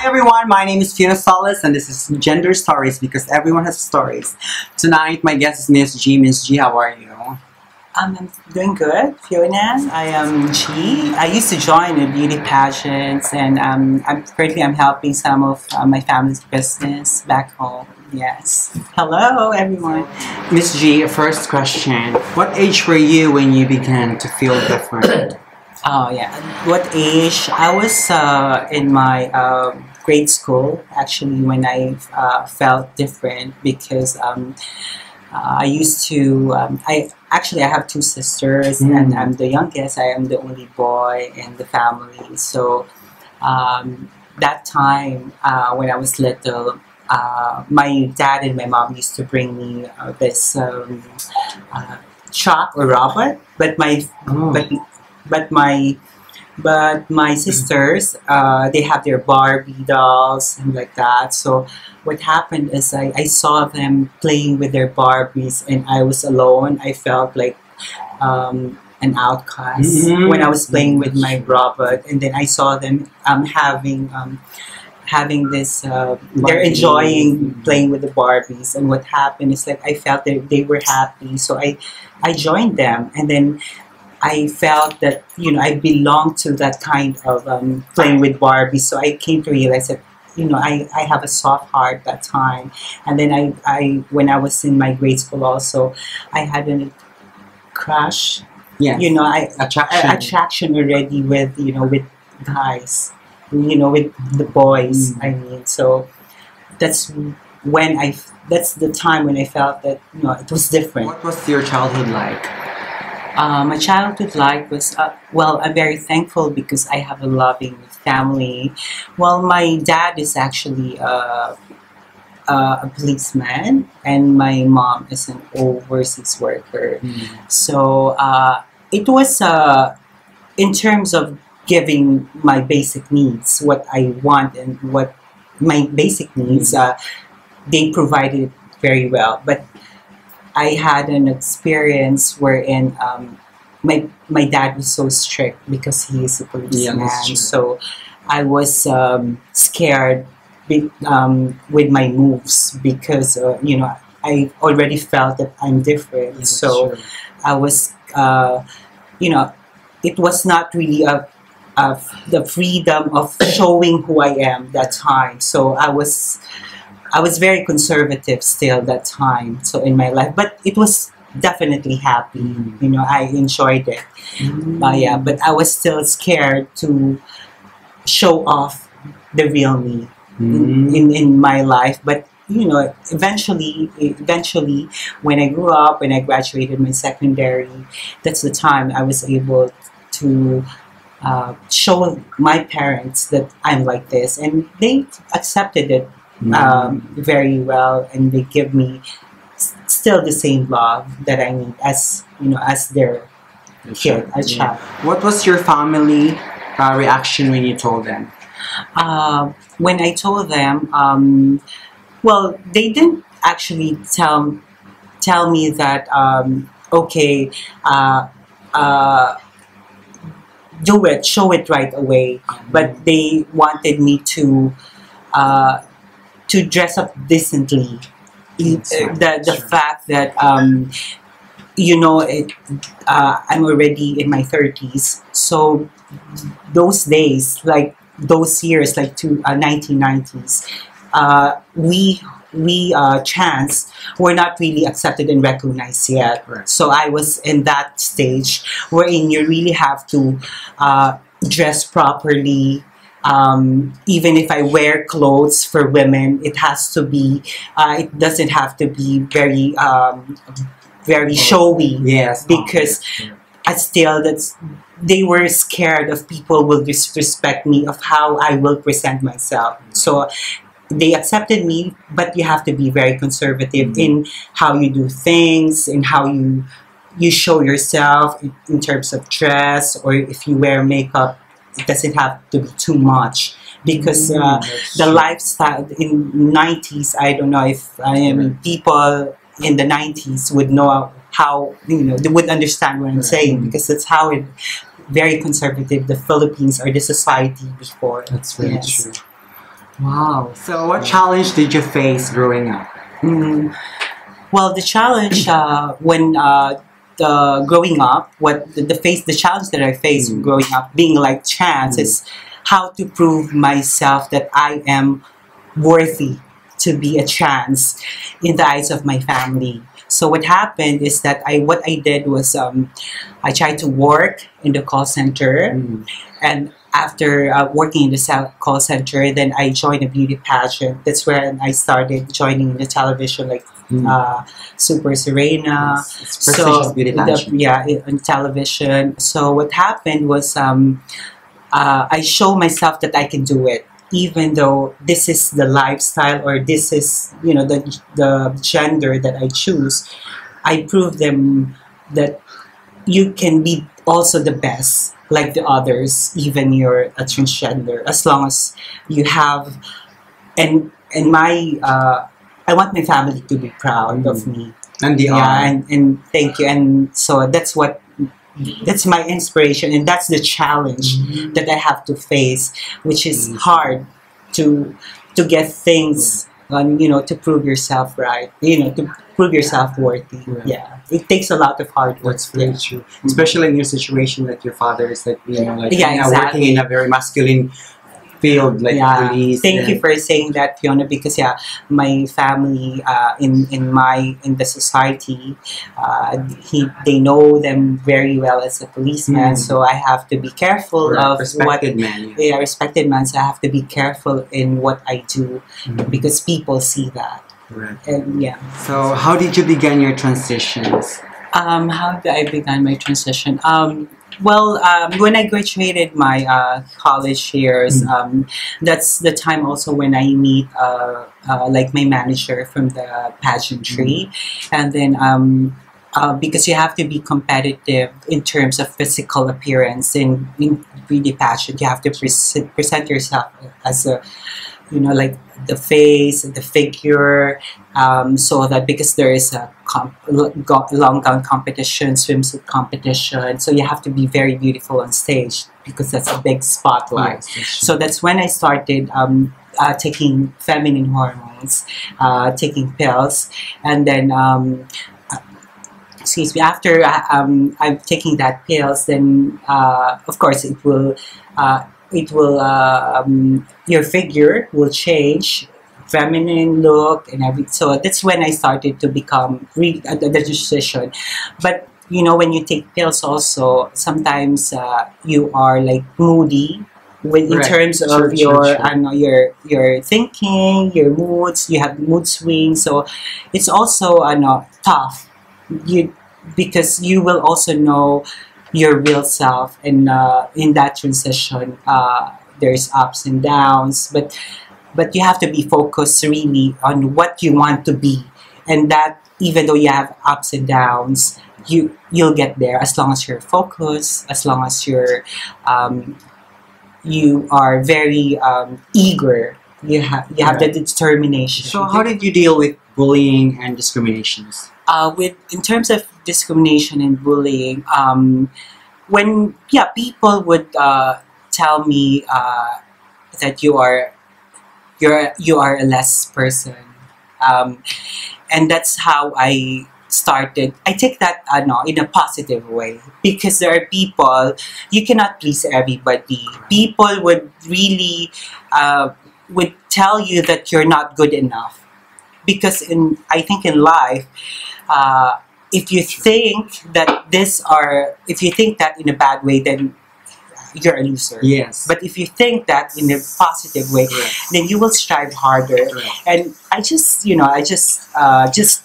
everyone, my name is Fiona Solis and this is Gender Stories because everyone has stories. Tonight my guest is Miss G. Miss G, how are you? I'm doing good, Fiona. I am G. I used to join in beauty pageants and currently I'm helping some of my family's business back home. Yes. Hello, everyone. Miss G, first question. What age were you when you began to feel different? Oh, yeah. What age? I was in my grade school, actually, when I felt different because I used to, I have two sisters and I'm the youngest. I am the only boy in the family. So that time when I was little, my dad and my mom used to bring me this truck or robot, but my sisters, they have their Barbie dolls and like that. So what happened is I saw them playing with their Barbies and I was alone. I felt like an outcast when I was playing with my robot, and then I saw them having this they're enjoying playing with the Barbies, and what happened is like I felt that they were happy, so I joined them, and then I felt that, you know, I belonged to that kind of playing with Barbie. So I came to realize that, you know, I have a soft heart that time. And then I when I was in my grade school also, I had a crush. Yes. You know, Attraction already with, you know, with guys, you know, with the boys. I mean, so that's that's the time when I felt that, you know, it was different. What was your childhood like? My childhood life was, well, I'm very thankful because I have a loving family. Well, my dad is actually a policeman and my mom is an overseas worker. So it was, in terms of giving my basic needs, what I want and what my basic needs, they provided it very well. But I had an experience wherein my dad was so strict because he is a policeman. So I was scared with my moves because you know, I already felt that I'm different. I was you know, it was not really the freedom of showing who I am that time. So I was very conservative still that time, so in my life, but it was definitely happy. You know, I enjoyed it. Yeah, but I was still scared to show off the real me in my life. But you know, eventually, when I grew up, when I graduated my secondary, that's the time I was able to show my parents that I'm like this, and they accepted it very well, and they give me still the same love that I need as, you know, as their kid, a child. What was your family reaction when you told them? When I told them, well, they didn't actually tell me that okay, do it, show it right away, but they wanted me to dress up decently. The fact that you know, I'm already in my 30s, so those days, like those years, like 1990s, we trans were not really accepted and recognized yet. So I was in that stage wherein you really have to dress properly. Even if I wear clothes for women, it has to be, it doesn't have to be very showy. Yes. Because they were scared of people will disrespect me, of how I will present myself. So they accepted me, but you have to be very conservative in how you do things, in how you show yourself in terms of dress, or if you wear makeup, it doesn't have to be too much, because the lifestyle in 90s, I don't know if people in the 90s would know how, you know, they would understand what I'm saying, because that's how very conservative the Philippines or the society before. That's very true. Wow. So what challenge did you face growing up? Mm, well, the challenge when the growing up, the challenge that I faced growing up, being like trans, is how to prove myself that I am worthy to be a trans in the eyes of my family. So what happened is that what I did was I tried to work in the call center, and after working in the call center, then I joined a beauty pageant. That's where I started joining the television, like Super Serena. Yes, it's prestigious beauty pageant. On television. So what happened was I show myself that I can do it, even though this is the lifestyle or this is the gender that I choose. I prove them that you can be also the best like the others, even you're a transgender, as long as you have and my I want my family to be proud of me. And they are. And thank you. And so that's my inspiration, and that's the challenge that I have to face, which is hard to get things to prove yourself right, to prove yourself worthy. Right. Yeah, it takes a lot of hard work. That's very true. Especially in your situation, like your father is like exactly. working in a very masculine field, like police. Thank you for saying that, Fiona, because my family in the society, they know them very well as a policeman, so I have to be careful of respected man. Yeah, respected man. So I have to be careful in what I do because people see that. Right. And So how did you begin your transitions? How did I begin my transition? Well, when I graduated my college years, that's the time also when I meet like my manager from the pageantry, and then because you have to be competitive in terms of physical appearance in beauty pageant, you have to present yourself as a like the face, the figure, so that because there is a long gown competition, swimsuit competition, so you have to be very beautiful on stage because that's a big spotlight. So that's when I started taking feminine hormones, taking pills, and then excuse me, after I'm taking that pills, then of course it will your figure will change, feminine look and everything. So that's when I started to become the decision. But when you take pills also, sometimes you are like moody in terms of your thinking, your moods. You have mood swings, so it's also tough. Because you will also know your real self, and in that transition there's ups and downs, but you have to be focused really on what you want to be, and that even though you have ups and downs, you'll get there as long as you're focused, as long as you are very eager, you have the determination. So how did you deal with bullying and discriminations? In terms of discrimination and bullying, when people would tell me that you are a less person, and that's how I started. I take that in a positive way, because there are people, you cannot please everybody. People would really would tell you that you're not good enough, because I think in life, if you think that in a bad way, then you're a loser. Yes. But if you think that in a positive way, then you will strive harder. And I just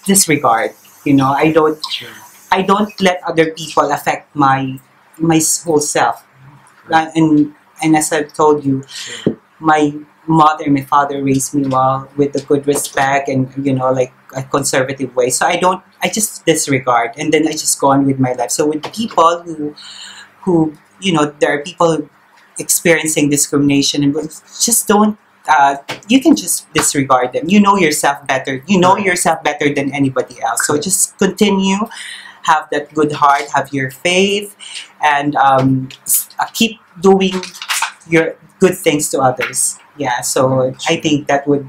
disregard. I don't let other people affect my whole self. And as I've told you, my mother and my father raised me well with a good respect and like a conservative way. So I just disregard, and then I just go on with my life. So with people who there are people experiencing discrimination, and just don't. You can just disregard them. You know yourself better. You know yourself better than anybody else. So just continue, have that good heart, have your faith, and keep doing your good things to others. Yeah, so I think that would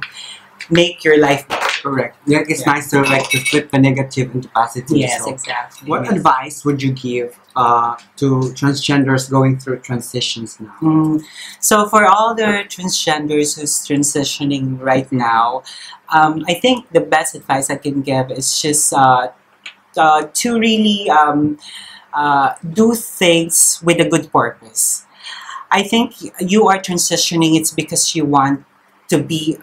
make your life better. Correct. Like it's Yeah. nice to like to flip the negative into positive. Yes, So exactly. what Yes. advice would you give to transgenders going through transitions now? So for all the transgenders who's transitioning right now, I think the best advice I can give is just to really do things with a good purpose. I think you are transitioning. It's because you want to be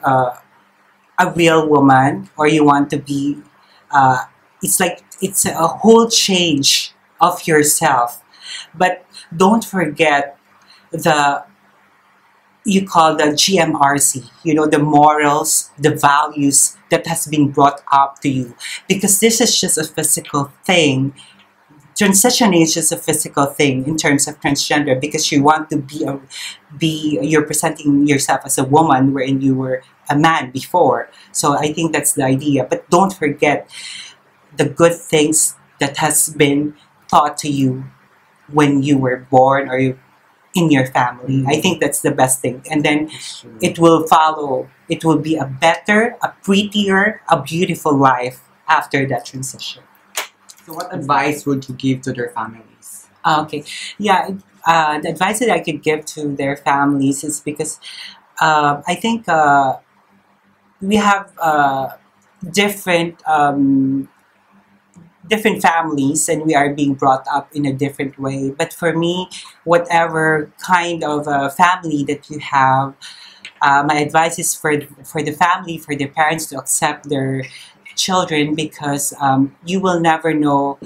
a real woman, or you want to be. Uh, it's like it's a whole change of yourself, but don't forget the you call the GMRC, the morals, the values that has been brought up to you. Because this is just a physical thing. Transitioning is just a physical thing in terms of transgender, because you want to you're presenting yourself as a woman wherein you were a man before. So I think that's the idea. But don't forget the good things that has been taught to you when you were born, or in your family. I think that's the best thing. And then it will follow. It will be a better, a prettier, a beautiful life after that transition. So what advice would you give to their families? Okay. Yeah. The advice that I could give to their families is because I think we have different different families, and we are being brought up in a different way. But for me, whatever kind of family that you have, my advice is for the family, for the parents to accept their children, because you will never know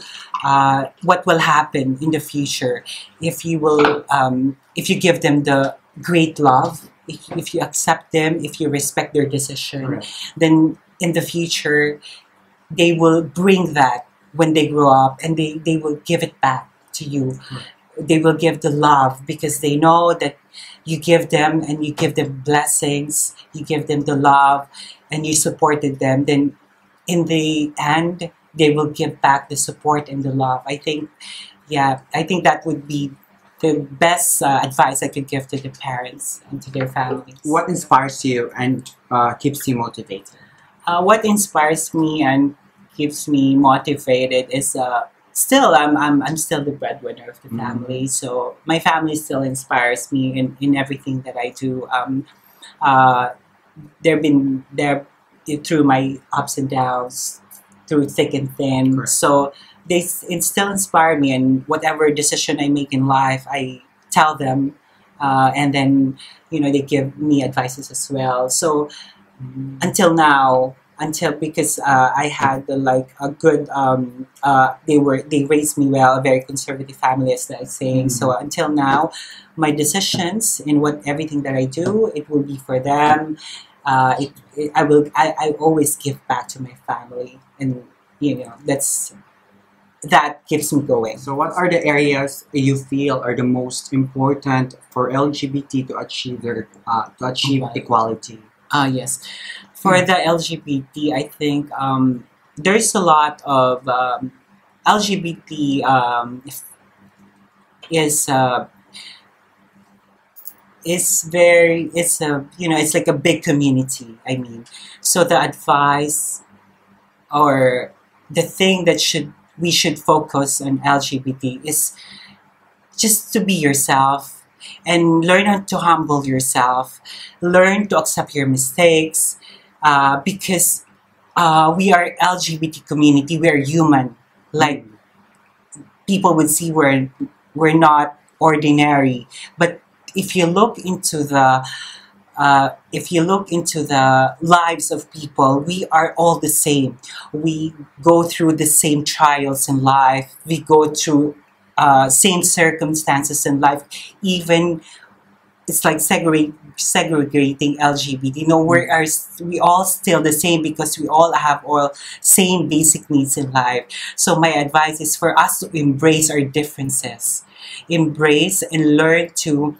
what will happen in the future if you give them the great love, if you accept them, if you respect their decision. Correct. Then in the future they will bring that when they grow up, and they will give it back to you. They will give the love, because they know that you give them, and you give them blessings, you give them the love, and you supported them. Then in the end, they will give back the support and the love. I think that would be the best advice I could give to the parents and to their families. What inspires you and keeps you motivated? What inspires me and keeps me motivated is still I'm still the breadwinner of the family. So my family still inspires me in everything that I do. They've been there through my ups and downs, through thick and thin. Correct. So it still inspire me, and whatever decision I make in life, I tell them, and then they give me advices as well. So until now, because I had a good they raised me well, a very conservative family, as I saying. So until now, my decisions in everything that I do, it will be for them. I always give back to my family, and that keeps me going. So what are the areas you feel are the most important for LGBT to achieve equality? Yes. For the LGBT, I think there's a lot of LGBT it's like a big community. I mean, so the advice, or the thing that we should focus on LGBT is just to be yourself, and learn how to humble yourself, learn to accept your mistakes, because we are LGBT community, we are human. Like, people would see we're not ordinary, but if you look into the lives of people, we are all the same. We go through the same trials in life. We go through same circumstances in life. Even it's like segregating LGBT. We all still the same, because we all have same basic needs in life. So my advice is for us to embrace our differences, embrace and learn to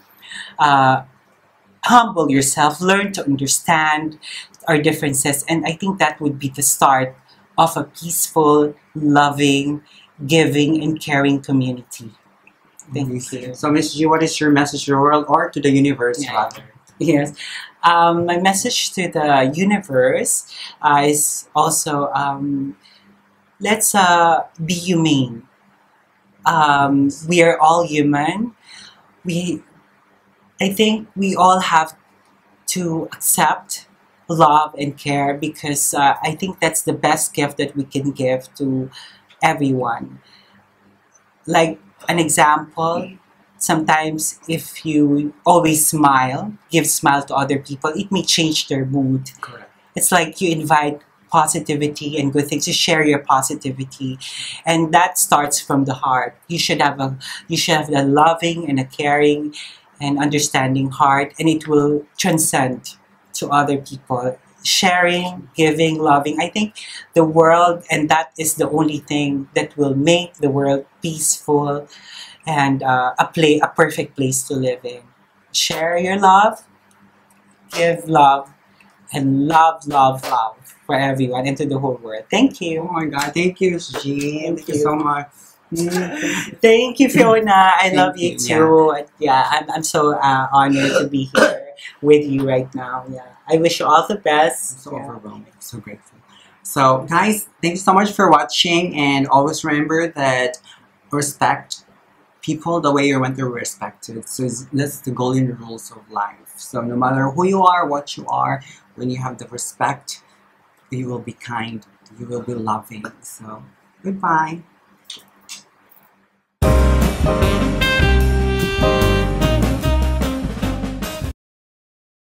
humble yourself, learn to understand our differences, and I think that would be the start of a peaceful, loving, giving, and caring community. Thank you. So, Miss G, what is your message to the world or to the universe, Yeah. rather? Yes. My message to the universe is also let's be humane. We are all human. I think we all have to accept love and care because I think that's the best gift that we can give to everyone. Like an example, sometimes if you always smile, give smile to other people, it may change their mood. Correct. It's like you invite positivity and good things. You share your positivity, and that starts from the heart. You should have a loving and a caring and understanding heart, and it will transcend to other people. Sharing, giving, loving. I think the world, and that is the only thing that will make the world peaceful and a perfect place to live in. Share your love, give love, and love for everyone and to the whole world. Thank Oh you. my God, thank you, Miss G. Thank you so much. Thank you, Fiona. I Thank love you you, too. Yeah, I'm so honored to be here with you right now. Yeah, I wish you all the best. So Yeah. overwhelming, so grateful. So, guys, thank you so much for watching, and always remember that respect people the way you're meant to be respected. So, that's the golden rules of life. So, no matter who you are, what you are, when you have the respect, you will be kind, you will be loving. So, goodbye.